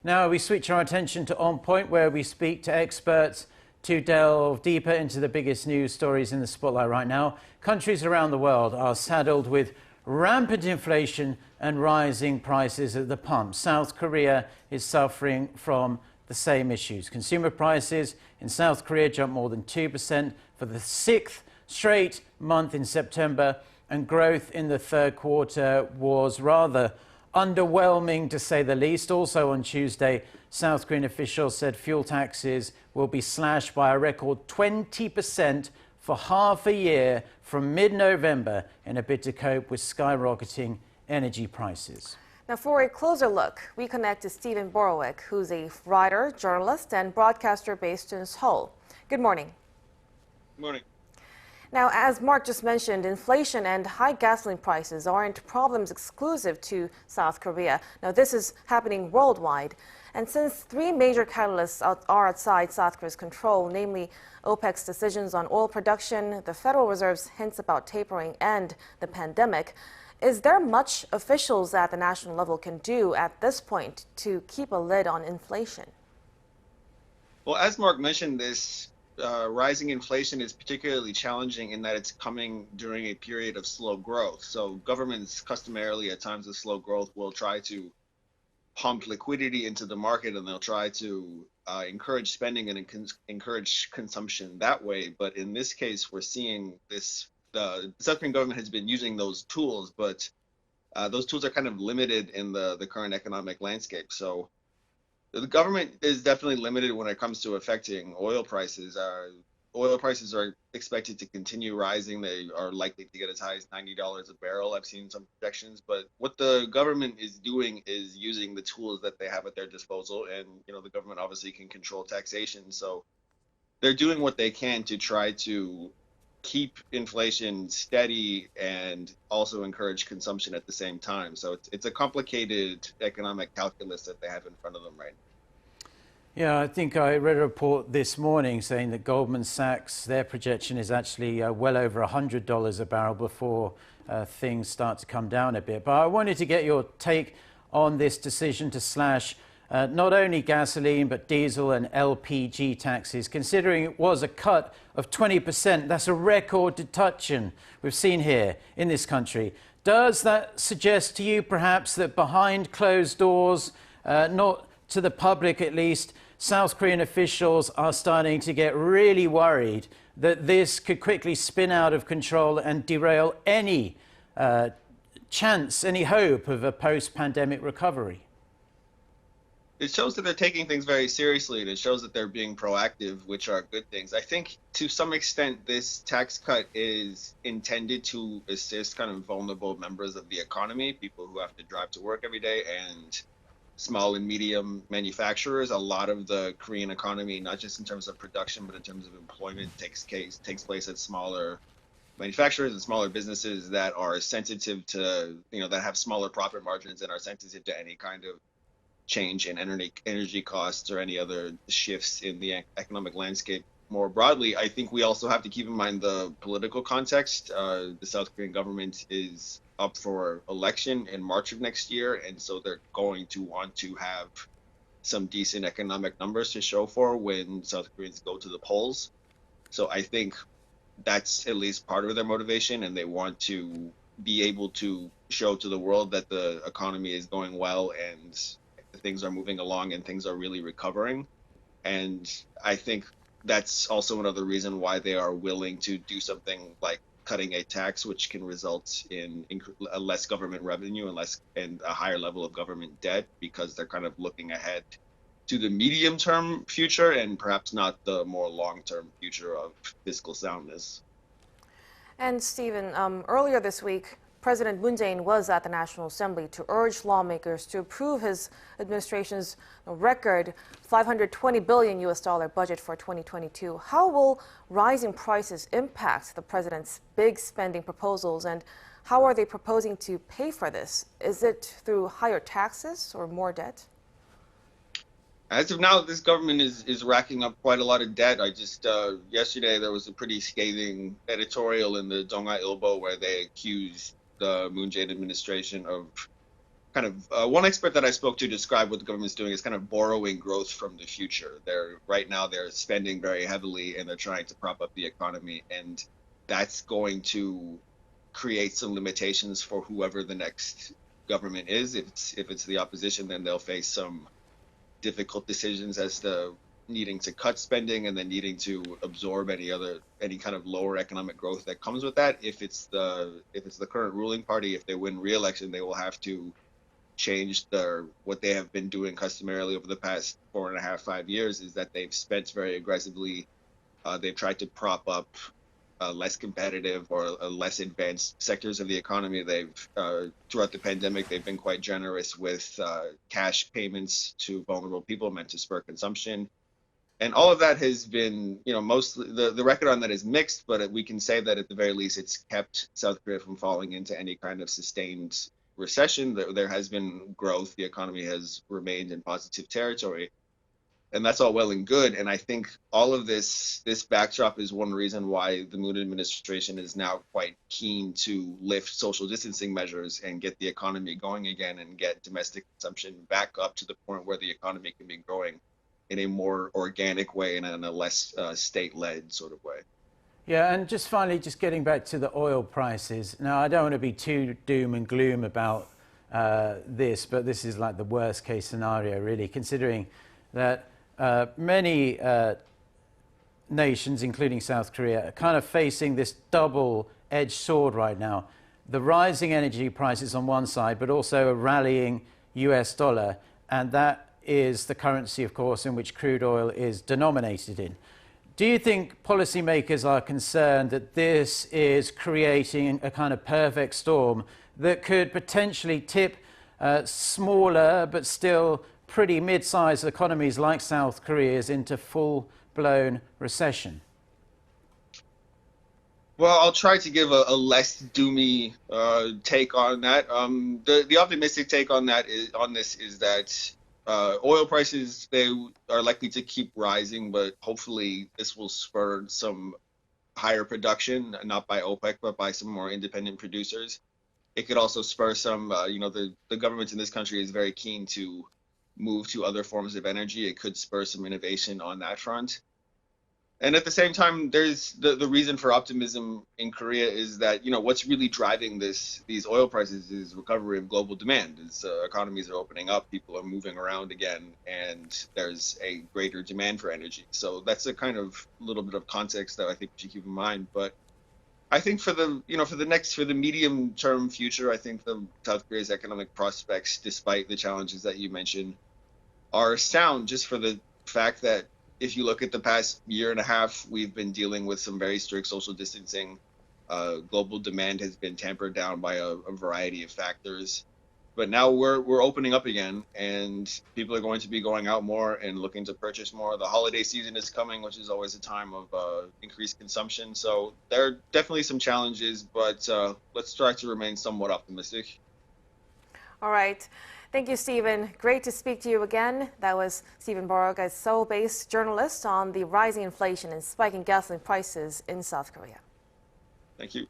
Now we switch our attention to On Point, where we speak to experts to delve deeper into the biggest news stories in the spotlight right now. Countries around the world are saddled with rampant inflation and rising prices at the pump. South Korea is suffering from the same issues. Consumer prices in South Korea jumped more than 2% for the sixth straight month in September, and growth in the third quarter was rather underwhelming, to say the least. Also on Tuesday, South Korean officials said fuel taxes will be slashed by a record 20% for half a year from mid-November in a bid to cope with skyrocketing energy prices. Now, for a closer look, we connect to Steven Borowiec, who's a writer, journalist, and broadcaster based in Seoul. Good morning. Good morning. Now, as Mark just mentioned, inflation and high gasoline prices aren't problems exclusive to South Korea. Now, this is happening worldwide. And since three major catalysts are outside South Korea's control, namely OPEC's decisions on oil production, the Federal Reserve's hints about tapering, and the pandemic, is there much officials at the national level can do at this point to keep a lid on inflation? Well, as Mark mentioned, this rising inflation is particularly challenging in that it's coming during a period of slow growth. So governments customarily at times of slow growth will try to pump liquidity into the market, and they'll try to encourage spending and encourage consumption that way. But in this case, we're seeing this, the South Korean government has been using those tools, but those tools are kind of limited in the current economic landscape. So the government is definitely limited when it comes to affecting oil prices. Oil prices are expected to continue rising. They are likely to get as high as $90 a barrel. I've seen some projections, but what the government is doing is using the tools that they have at their disposal. And, the government obviously can control taxation. So they're doing what they can to try to keep inflation steady and also encourage consumption at the same time. So it's a complicated economic calculus that they have in front of them right now. Yeah, I think I read a report this morning saying that Goldman Sachs, their projection is actually well over $100 a barrel before things start to come down a bit. But I wanted to get your take on this decision to slash not only gasoline, but diesel and LPG taxes, considering it was a cut of 20%. That's a record deduction we've seen here in this country. Does that suggest to you perhaps that behind closed doors, not to the public at least, South Korean officials are starting to get really worried that this could quickly spin out of control and derail any chance, any hope of a post-pandemic recovery? It shows that they're taking things very seriously, and it shows that they're being proactive, which are good things. I think to some extent this tax cut is intended to assist kind of vulnerable members of the economy, people who have to drive to work every day, and small and medium manufacturers. A lot of the Korean economy, not just in terms of production, but in terms of employment, takes place at smaller manufacturers and smaller businesses that are sensitive to, that have smaller profit margins and are sensitive to any kind of change in energy costs or any other shifts in the economic landscape more broadly. I think we also have to keep in mind the political context. The South Korean government is up for election in March of next year, and so they're going to want to have some decent economic numbers to show for when South Koreans go to the polls. So I think that's at least part of their motivation, and they want to be able to show to the world that the economy is going well and things are moving along and things are really recovering. And I think that's also another reason why they are willing to do something like cutting a tax, which can result in less government revenue and a higher level of government debt, because they're kind of looking ahead to the medium-term future and perhaps not the more long-term future of fiscal soundness. And Stephen, earlier this week, President Moon Jae-in was at the National Assembly to urge lawmakers to approve his administration's record $520 billion budget for 2022. How will rising prices impact the president's big spending proposals, and how are they proposing to pay for this? Is it through higher taxes or more debt? As of now, this government is racking up quite a lot of debt. I just yesterday there was a pretty scathing editorial in the Donga Ilbo where they accused the Moon Jae-in administration of kind of one expert that I spoke to described what the government's doing is kind of borrowing growth from the future. Right now they're spending very heavily and they're trying to prop up the economy, and that's going to create some limitations for whoever the next government is. If it's the opposition, then they'll face some difficult decisions as to needing to cut spending and then needing to absorb any kind of lower economic growth that comes with that. If it's the current ruling party, if they win re-election, they will have to change what they have been doing customarily over the past 4.5, 5 years, is that they've spent very aggressively. They've tried to prop up less competitive or less advanced sectors of the economy. Throughout the pandemic, they've been quite generous with cash payments to vulnerable people meant to spur consumption. And all of that has been, mostly the record on that is mixed, but we can say that at the very least, it's kept South Korea from falling into any kind of sustained recession. There has been growth. The economy has remained in positive territory. And that's all well and good. And I think all of this backdrop is one reason why the Moon administration is now quite keen to lift social distancing measures and get the economy going again and get domestic consumption back up to the point where the economy can be growing in a more organic way and in a less state-led sort of way. Yeah, and just finally, just getting back to the oil prices. Now, I don't want to be too doom and gloom about this, but this is like the worst case scenario, really, considering that many nations, including South Korea, are kind of facing this double-edged sword right now. The rising energy prices on one side, but also a rallying US dollar, and that is the currency, of course, in which crude oil is denominated in. Do you think policymakers are concerned that this is creating a kind of perfect storm that could potentially tip smaller but still pretty mid-sized economies like South Korea's into full-blown recession? Well, I'll try to give a less doomy take on that. The optimistic take on this is that oil prices, they are likely to keep rising, but hopefully this will spur some higher production, not by OPEC, but by some more independent producers. It could also spur some, the government in this country is very keen to move to other forms of energy. It could spur some innovation on that front. And at the same time, there's the reason for optimism in Korea is that, what's really driving these oil prices is recovery of global demand. As economies are opening up, people are moving around again, and there's a greater demand for energy. So that's a kind of little bit of context that I think we should keep in mind. But I think for the medium term future, I think the South Korea's economic prospects, despite the challenges that you mentioned, are sound, just for the fact that if you look at the past year and a half, we've been dealing with some very strict social distancing. Global demand has been tampered down by a variety of factors. But now we're opening up again, and people are going to be going out more and looking to purchase more. The holiday season is coming, which is always a time of increased consumption. So there are definitely some challenges, but let's try to remain somewhat optimistic. All right. Thank you, Steven. Great to speak to you again. That was Steven Borowiec, a Seoul-based journalist on the rising inflation and spiking gasoline prices in South Korea. Thank you.